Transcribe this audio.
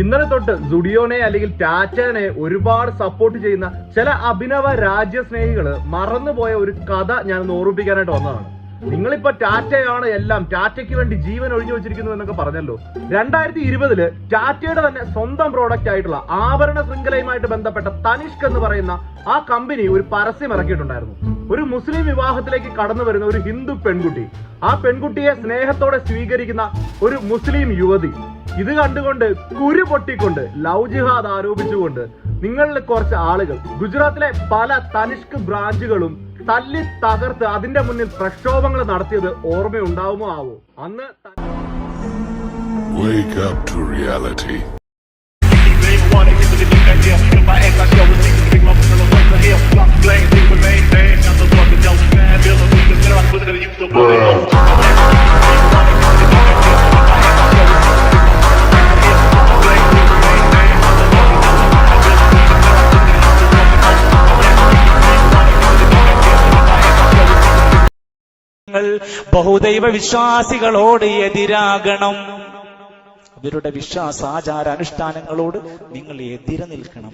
ഇന്നലെ തൊട്ട് സുഡിയോനെ അല്ലെങ്കിൽ ടാറ്റനെ ഒരുപാട് സപ്പോർട്ട് ചെയ്യുന്ന ചില അഭിനവ രാജ്യസ്നേഹികള് മറന്നുപോയ ഒരു കഥ ഞാൻ ഓർമ്മിപ്പിക്കാനായിട്ട് വന്നതാണ്. നിങ്ങളിപ്പോ ടാറ്റയാണ് എല്ലാം, ടാറ്റയ്ക്ക് വേണ്ടി ജീവൻ ഒഴിഞ്ഞു വെച്ചിരിക്കുന്നു എന്നൊക്കെ പറഞ്ഞല്ലോ. 2020 ടാറ്റയുടെ തന്നെ സ്വന്തം പ്രോഡക്റ്റ് ആയിട്ടുള്ള ആഭരണ ശൃംഖലയുമായിട്ട് ബന്ധപ്പെട്ട തനിഷ്ക് എന്ന് പറയുന്ന ആ കമ്പനി ഒരു പരസ്യം ഇറക്കിയിട്ടുണ്ടായിരുന്നു. ഒരു മുസ്ലിം വിവാഹത്തിലേക്ക് കടന്നു വരുന്ന ഒരു ഹിന്ദു പെൺകുട്ടി, ആ പെൺകുട്ടിയെ സ്നേഹത്തോടെ സ്വീകരിക്കുന്ന ഒരു മുസ്ലിം യുവതി. ഇത് കണ്ടുകൊണ്ട് കുരു പൊട്ടിക്കൊണ്ട് ലവ് ജിഹാദ് ആരോപിച്ചുകൊണ്ട് നിങ്ങളിൽ കുറച്ച് ആളുകൾ ഗുജറാത്തിലെ പല തനിഷ്ക് ബ്രാഞ്ചുകളും തല്ലി തകർത്ത് അതിന്റെ മുന്നിൽ പ്രക്ഷോഭങ്ങൾ നടത്തിയത് ഓർമ്മയുണ്ടാവുമോ ആവോ? അന്ന് Wake up to reality. ബഹുദൈവ വിശ്വാസികളോട് എതിരാകണം. അവരുടെ വിശ്വാസാചാര അനുഷ്ഠാനങ്ങളോട് നിങ്ങൾ എതിരെ നിൽക്കണം.